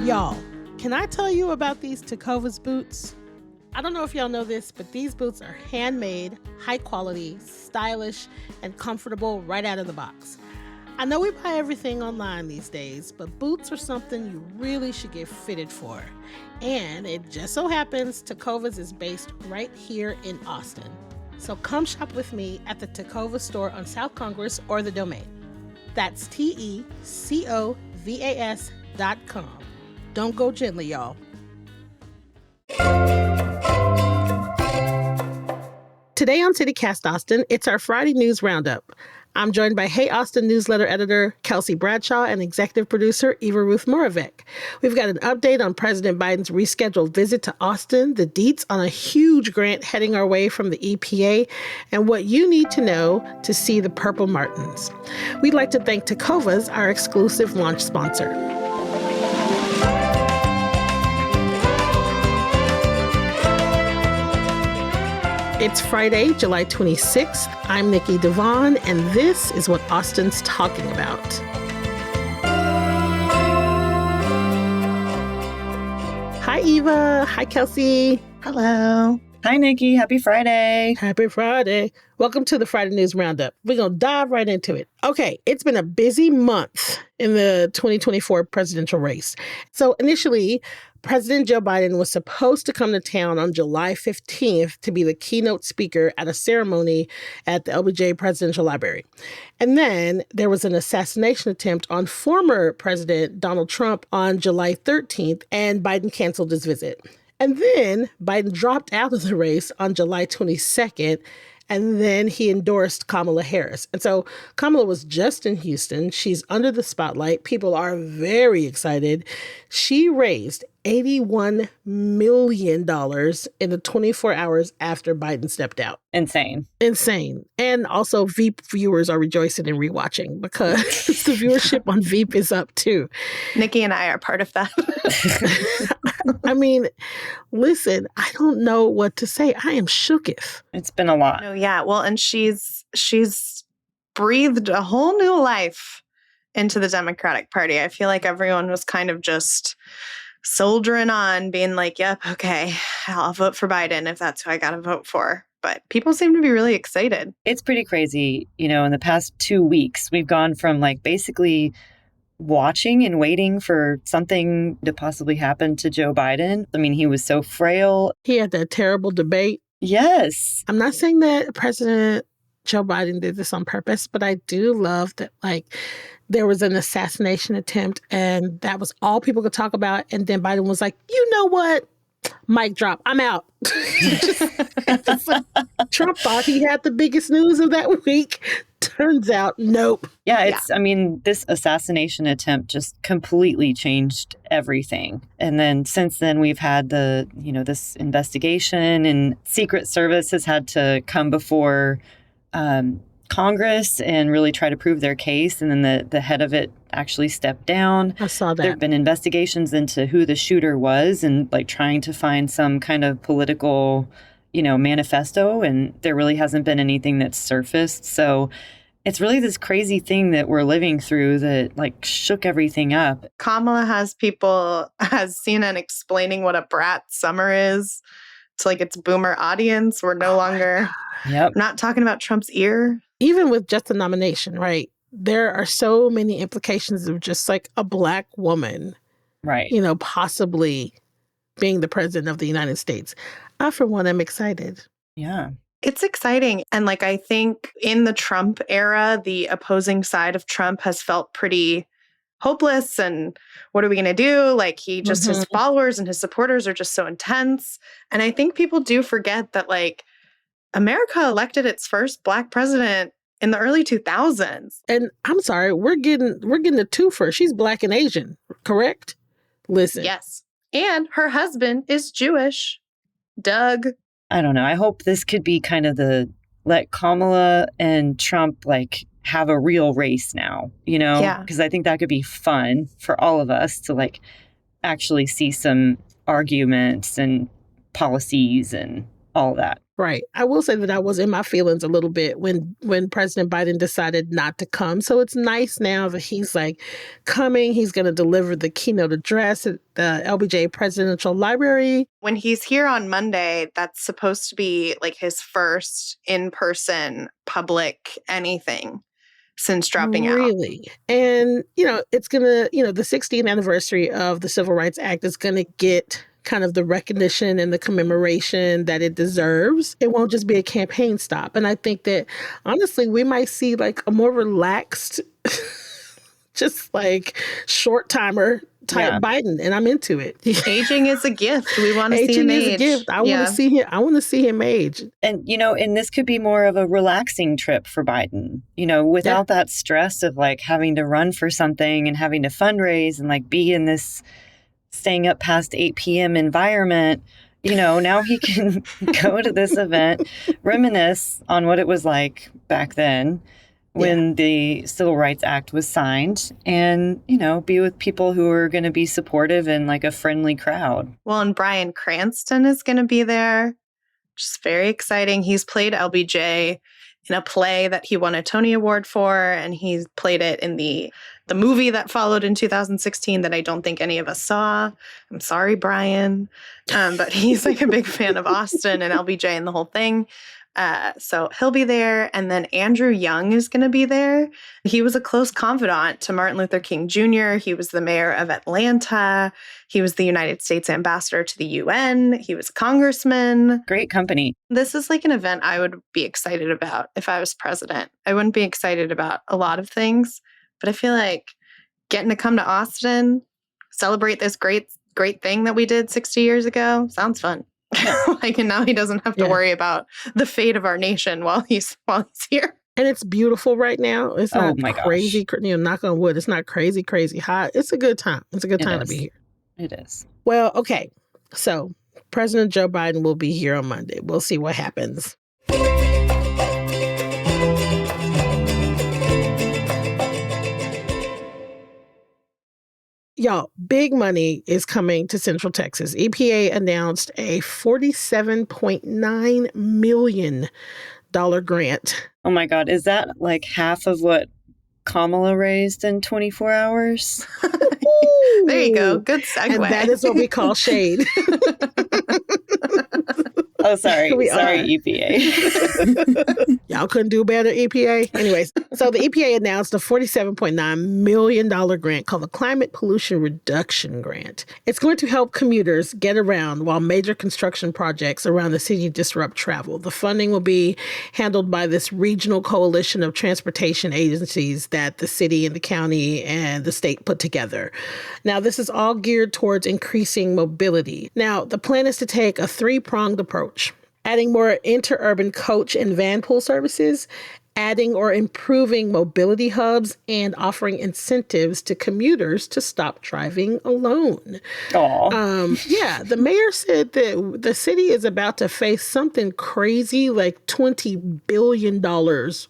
Y'all, can I tell you about these Tecovas boots? I don't know if y'all know this, but these boots are handmade, high quality, stylish, and comfortable right out of the box. I know we buy everything online these days, but boots are something you really should get fitted for. And it just so happens Tecovas is based right here in Austin. So come shop with me at the Tecovas store on South Congress or the Domain. That's TECOVAS.com. Don't go gently, y'all. Today on CityCast Austin, it's our Friday News Roundup. I'm joined by Hey Austin newsletter editor Kelsey Bradshaw and executive producer Eva Ruth Moravec. We've got an update on President Biden's rescheduled visit to Austin, the deets on a huge grant heading our way from the EPA, and what you need to know to see the Purple Martins. We'd like to thank Tecovas, our exclusive launch sponsor. It's Friday, July 26th. I'm Nikki Devon, and this is what Austin's talking about. Hi, Eva. Hi, Kelsey. Hello. Hi, Nikki. Happy Friday. Happy Friday. Welcome to the Friday News Roundup. We're going to dive right into it. Okay, it's been a busy month in the 2024 presidential race. So initially, President Joe Biden was supposed to come to town on July 15th to be the keynote speaker at a ceremony at the LBJ Presidential Library. And then there was an assassination attempt on former President Donald Trump on July 13th, and Biden canceled his visit. And then Biden dropped out of the race on July 22nd, and then he endorsed Kamala Harris. And so Kamala was just in Houston. She's under the spotlight. People are very excited. She raised $81 million in the 24 hours after Biden stepped out. Insane. And also Veep viewers are rejoicing and rewatching because the viewership on Veep is up too. Nikki and I are part of that. I mean, listen, I don't know what to say. I am shooketh. It's been a lot. Oh, yeah. Well, and she's breathed a whole new life into the Democratic Party. I feel like everyone was kind of just soldiering on, being like, yep, okay, I'll vote for Biden if that's who I got to vote for. But people seem to be really excited. It's pretty crazy. You know, in the past 2 weeks, we've gone from like basically watching and waiting for something to possibly happen to Joe Biden. I mean, he was so frail. He had that terrible debate. Yes. I'm not saying that President Joe Biden did this on purpose, but I do love that, like, there was an assassination attempt and that was all people could talk about. And then Biden was like, you know what? Mic drop. I'm out. Trump thought he had the biggest news of that week. Turns out, nope. Yeah, I mean, this assassination attempt just completely changed everything. And then since then, we've had this investigation, and Secret Service has had to come before Congress and really try to prove their case. And then the head of it actually stepped down. I saw that. There have been investigations into who the shooter was and like trying to find some kind of political, manifesto. And there really hasn't been anything that's surfaced. So it's really this crazy thing that we're living through that like shook everything up. Kamala has CNN explaining what a brat summer is to like its boomer audience. We're no longer not talking about Trump's ear. Even with just the nomination, right? There are so many implications of just like a Black woman, right? Possibly being the president of the United States. I, for one, am excited. Yeah. It's exciting. And like, I think in the Trump era, the opposing side of Trump has felt pretty hopeless. And what are we going to do? Like his followers and his supporters are just so intense. And I think people do forget that like America elected its first Black president in the early 2000s. And I'm sorry, we're getting a twofer. She's Black and Asian, correct? Listen. Yes. And her husband is Jewish. Doug. I don't know. I hope this could be kind of let Kamala and Trump like have a real race now, Yeah. Because I think that could be fun for all of us to like actually see some arguments and policies and all that. Right. I will say that I was in my feelings a little bit when President Biden decided not to come. So it's nice now that he's like coming. He's going to deliver the keynote address at the LBJ Presidential Library. When he's here on Monday, that's supposed to be like his first in-person public anything since dropping out. Really. And, it's going to, the 60th anniversary of the Civil Rights Act is going to get kind of the recognition and the commemoration that it deserves. It won't just be a campaign stop. And I think that, honestly, we might see like a more relaxed, just like short timer type Biden, and I'm into it. Aging is a gift. We want to see him age. Aging is a gift. I want to see him. I want to see him age. And and this could be more of a relaxing trip for Biden. Without that stress of like having to run for something and having to fundraise and like be in this staying up past 8 p.m. environment. Now he can go to this event, reminisce on what it was like back then when the Civil Rights Act was signed, and, be with people who are going to be supportive and like a friendly crowd. Well, and Bryan Cranston is going to be there, which is very exciting. He's played LBJ in a play that he won a Tony Award for, and he's played it in the movie that followed in 2016 that I don't think any of us saw. I'm sorry, Brian. But he's like a big fan of Austin and LBJ and the whole thing. So he'll be there. And then Andrew Young is going to be there. He was a close confidant to Martin Luther King Jr. He was the mayor of Atlanta. He was the United States ambassador to the UN. He was a congressman. Great company. This is like an event I would be excited about if I was president. I wouldn't be excited about a lot of things, but I feel like getting to come to Austin, celebrate this great thing that we did 60 years ago, sounds fun. And now he doesn't have to worry about the fate of our nation while he's here. And it's beautiful right now. It's not crazy, knock on wood. It's not crazy hot. It's a good time. It's a good time to be here. It is. Well, okay. So President Joe Biden will be here on Monday. We'll see what happens. Y'all, big money is coming to Central Texas. EPA announced a $47.9 million grant. Oh my God. Is that like half of what Kamala raised in 24 hours? There you go. Good segue. And that is what we call shade. Oh, sorry. EPA. Y'all couldn't do better, EPA. Anyways, so the EPA announced a $47.9 million grant called the Climate Pollution Reduction Grant. It's going to help commuters get around while major construction projects around the city disrupt travel. The funding will be handled by this regional coalition of transportation agencies that the city and the county and the state put together. Now, this is all geared towards increasing mobility. Now, the plan is to take a three-pronged approach: adding more interurban coach and van pool services, adding or improving mobility hubs, and offering incentives to commuters to stop driving alone. The mayor said that the city is about to face something crazy like $20 billion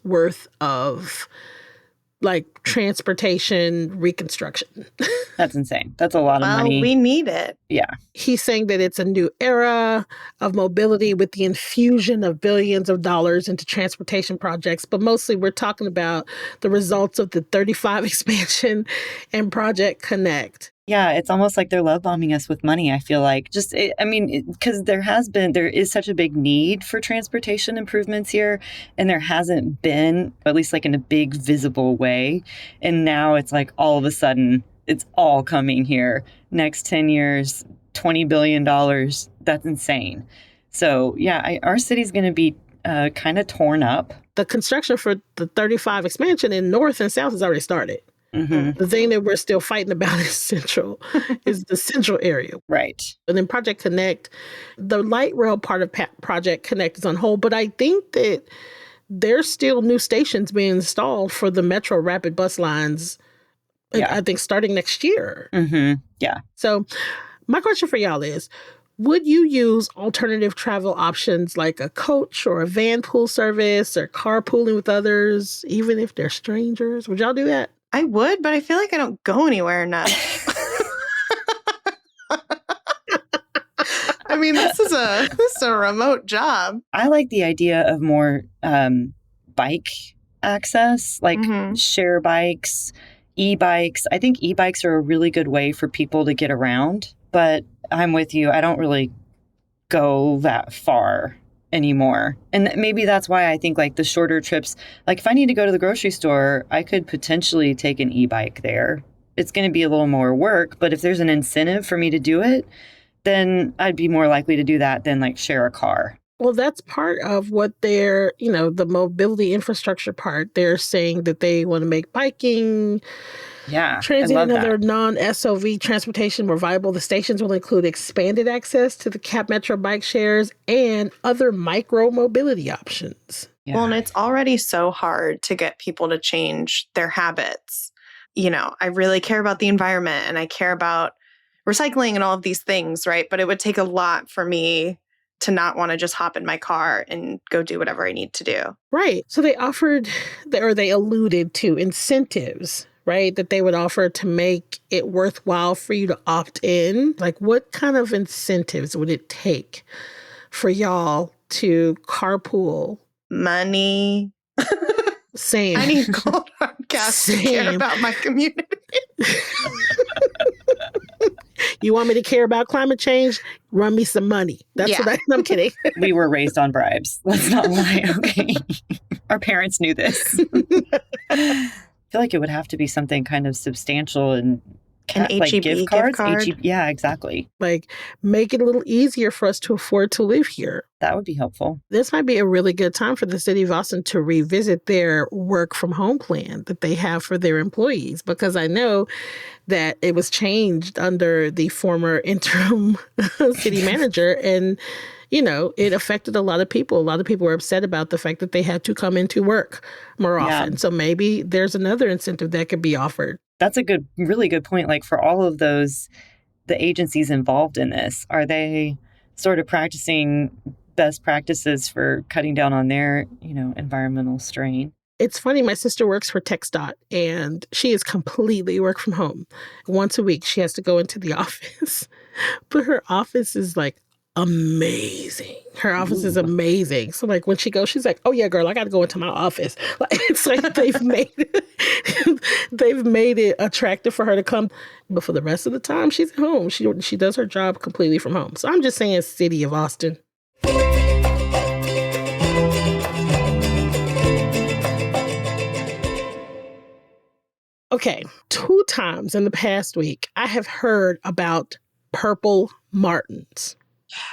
worth of transportation reconstruction. That's insane. That's a lot of money. We need it. Yeah. He's saying that it's a new era of mobility with the infusion of billions of dollars into transportation projects. But mostly we're talking about the results of the 35 expansion and Project Connect. Yeah, it's almost like they're love bombing us with money, I feel like. Because there is such a big need for transportation improvements here, and there hasn't been, at least like in a big visible way. And now it's like all of a sudden, it's all coming here. Next 10 years, $20 billion. That's insane. So yeah, our city's going to be kind of torn up. The construction for the 35 expansion in North and South has already started. Mm-hmm. The thing that we're still fighting about is the central area. Right. And then Project Connect, the light rail part of Project Connect is on hold, but I think that there's still new stations being installed for the Metro Rapid bus lines, I think starting next year. Mm-hmm. Yeah. So my question for y'all is, would you use alternative travel options like a coach or a van pool service or carpooling with others, even if they're strangers? Would y'all do that? I would, but I feel like I don't go anywhere enough. I mean, this is a remote job. I like the idea of more bike access, like share bikes, e-bikes. I think e-bikes are a really good way for people to get around, but I'm with you. I don't really go that far anymore. And maybe that's why I think like the shorter trips, like if I need to go to the grocery store, I could potentially take an e-bike there. It's going to be a little more work, but if there's an incentive for me to do it, then I'd be more likely to do that than like share a car. Well, that's part of what they're, the mobility infrastructure part. They're saying that they want to make biking, transit, and other non-SOV transportation more viable. The stations will include expanded access to the Cap Metro bike shares and other micro mobility options. Yeah. Well, and it's already so hard to get people to change their habits. I really care about the environment and I care about recycling and all of these things, right? But it would take a lot for me to not want to just hop in my car and go do whatever I need to do. Right. So they they alluded to incentives, right, that they would offer to make it worthwhile for you to opt in. Like, what kind of incentives would it take for y'all to carpool? Money. Same. I need cold hard cash to care about my community. You want me to care about climate change? Run me some money. That's what I'm kidding. We were raised on bribes. Let's not lie, okay? Our parents knew this. I feel like it would have to be something kind of substantial and like gift cards. Yeah, exactly. Like, make it a little easier for us to afford to live here. That would be helpful. This might be a really good time for the city of Austin to revisit their work from home plan that they have for their employees, because I know that it was changed under the former interim city manager, and it affected a lot of people. A lot of people were upset about the fact that they had to come into work more often. So maybe there's another incentive that could be offered. That's a really good point. Like, for all of those, the agencies involved in this, are they sort of practicing best practices for cutting down on their, environmental strain? It's funny. My sister works for TxDOT, and she is completely work from home. Once a week, she has to go into the office, but her office is like amazing. Her office is amazing. So like when she goes, she's like, "Oh yeah, girl, I got to go into my office." Like, it's like they've made it attractive for her to come, but for the rest of the time, she's at home. She does her job completely from home. So I'm just saying, city of Austin. Okay, 2 times in the past week, I have heard about purple martins.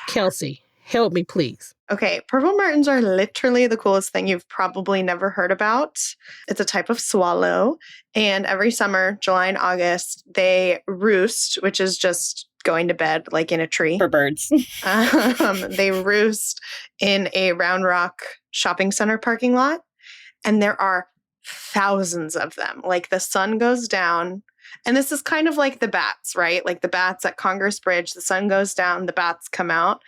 Kelsey, help me, please. Okay, purple martins are literally the coolest thing you've probably never heard about. It's a type of swallow, and every summer, July and August, they roost, which is just going to bed like in a tree. For birds. They roost in a Round Rock shopping center parking lot, and there are thousands of them. Like, the sun goes down, and this is kind of like the bats, right? Like the bats at Congress Bridge, the sun goes down, the bats come out.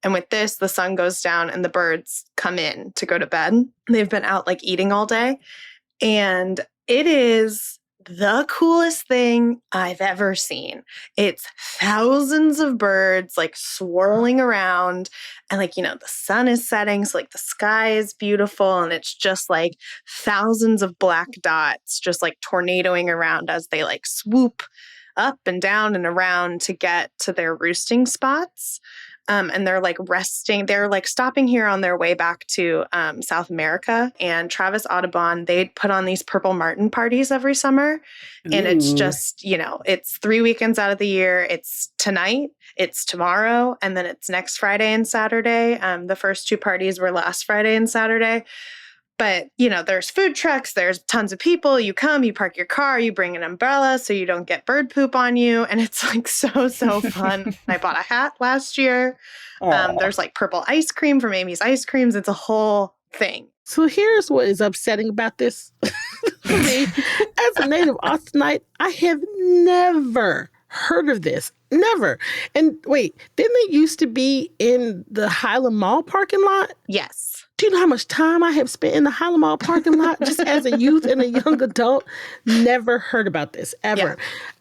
And with this, the sun goes down and the birds come in to go to bed. They've been out like eating all day. And it is the coolest thing I've ever seen. It's thousands of birds like swirling around, and like, the sun is setting, so like the sky is beautiful, and it's just like thousands of black dots just like tornadoing around as they like swoop up and down and around to get to their roosting spots. And they're like resting. They're like stopping here on their way back to South America. And Travis Audubon, they put on these purple martin parties every summer. And it's just, it's 3 weekends out of the year. It's tonight, it's tomorrow, and then it's next Friday and Saturday. The first 2 parties were last Friday and Saturday. But, there's food trucks, there's tons of people. You come, you park your car, you bring an umbrella so you don't get bird poop on you. And it's like so fun. I bought a hat last year. There's like purple ice cream from Amy's Ice Creams. It's a whole thing. So here's what is upsetting about this. For me, as a native Austinite, I have never heard of this. Never. And wait, didn't they used to be in the Highland Mall parking lot? Yes. Do you know how much time I have spent in the Highland Mall parking lot just as a youth and a young adult? Never heard about this, ever. Yeah.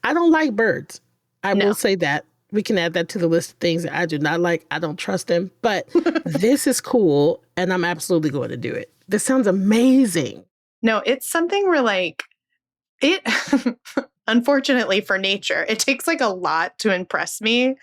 I don't like birds. I will say that. We can add that to the list of things that I do not like. I don't trust him. But this is cool, and I'm absolutely going to do it. This sounds amazing. No, it's something where like it unfortunately for nature, it takes like a lot to impress me.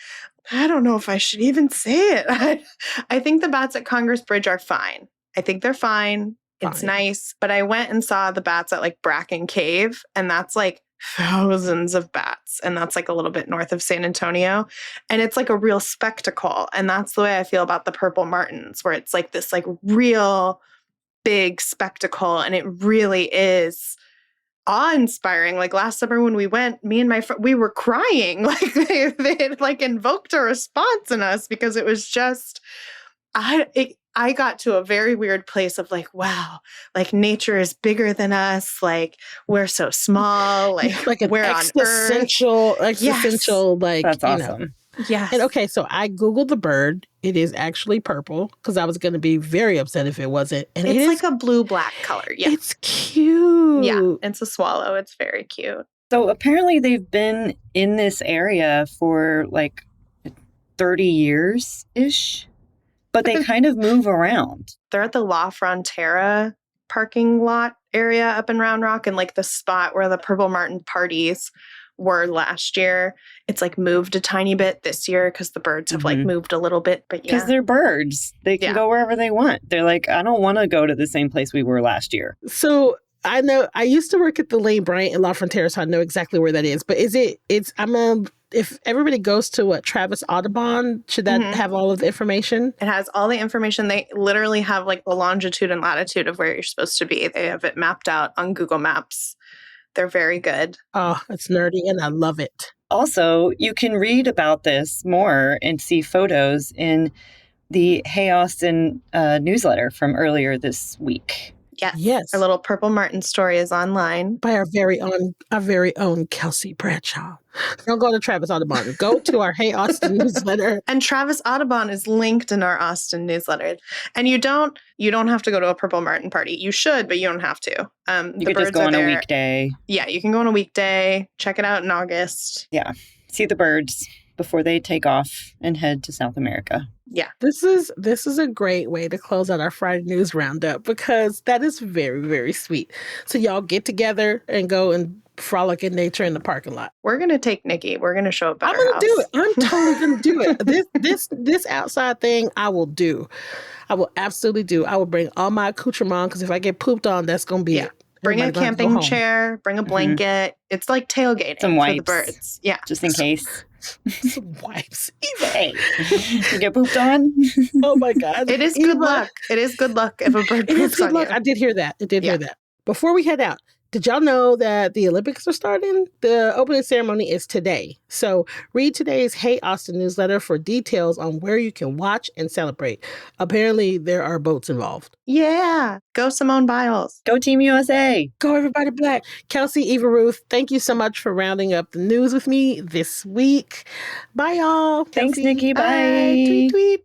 I don't know if I should even say it. I think the bats at Congress Bridge are fine. I think they're fine. It's nice. But I went and saw the bats at like Bracken Cave, and that's like thousands of bats. And that's like a little bit north of San Antonio. And it's like a real spectacle. And that's the way I feel about the purple martins, where it's like this like real big spectacle. And it really is awe-inspiring. Like last summer when we went, me and my friend, we were crying. Like they had like invoked a response in us because it was just, I got to a very weird place of like, wow, like nature is bigger than us. Like we're so small. Like an we're existential, on Earth. Existential, like, that's awesome. Yes. And okay, so I Googled the bird. It is actually purple because I was going to be very upset if it wasn't. And it's like a blue-black color. Yeah. It's cute. Yeah. It's a swallow. It's very cute. So apparently they've been in this area for like 30 years-ish, but they kind of move around. They're at the La Frontera parking lot area up in Round Rock, and like the spot where the purple martin parties were last year. It's like moved a tiny bit this year because the birds have like moved a little bit. But yeah, because they're birds, they can go wherever they want. They're like, I don't want to go to the same place we were last year. So I know I used to work at the Lane Bryant in La Frontera, so I know exactly where that is. But if everybody goes to Travis Audubon, should that have all of the information? It has all the information. They literally have like the longitude and latitude of where you're supposed to be. They have it mapped out on Google Maps. They're very good. Oh, it's nerdy and I love it. Also, you can read about this more and see photos in the Hey Austin newsletter from earlier this week. Yes. Our little purple martin story is online. By our very own Kelsey Bradshaw. Don't go to Travis Audubon. Go to our Hey Austin newsletter. And Travis Audubon is linked in our Austin newsletter. And you don't have to go to a purple martin party. You should, but you don't have to. You could just go on a weekday. Yeah, you can go on a weekday. Check it out in August. Yeah. See the birds before they take off and head to South America. Yeah. This is a great way to close out our Friday News Roundup because that is very, very sweet. So y'all get together and go and frolic in nature in the parking lot. We're going to take Nikki. We're going to show up at I'm our going house. to do it. I'm totally going to do it. This outside thing, I will do. I will absolutely do. I will bring all my accoutrement because if I get pooped on, that's going to be it. Bring a camping chair, bring a blanket. It's like tailgating some wipes for the birds. Yeah. Just in case. Some wipes. Eva. Hey, you get pooped on? Oh my God. It is good luck. It is good luck if a bird poops on you. I did hear that. Hear that. Before we head out, did y'all know that the Olympics are starting? The opening ceremony is today. So read today's Hey Austin newsletter for details on where you can watch and celebrate. Apparently, there are boats involved. Yeah. Go Simone Biles. Go Team USA. Go everybody black. Kelsey, Eva Ruth, thank you so much for rounding up the news with me this week. Bye, y'all. Thanks, Kelsey. Nikki. Bye. Tweet, tweet.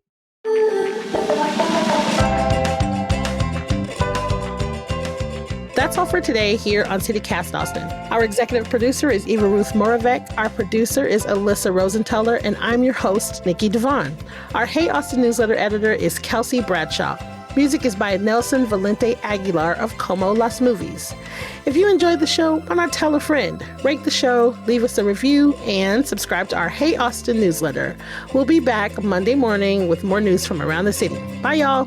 That's all for today here on CityCast Austin. Our executive producer is Eva Ruth Moravec. Our producer is Alyssa Rosenthaler, and I'm your host, Nikki Devon. Our Hey Austin newsletter editor is Kelsey Bradshaw. Music is by Nelson Valente Aguilar of Como Las Movies. If you enjoyed the show, why not tell a friend? Rate the show, leave us a review, and subscribe to our Hey Austin newsletter. We'll be back Monday morning with more news from around the city. Bye, y'all.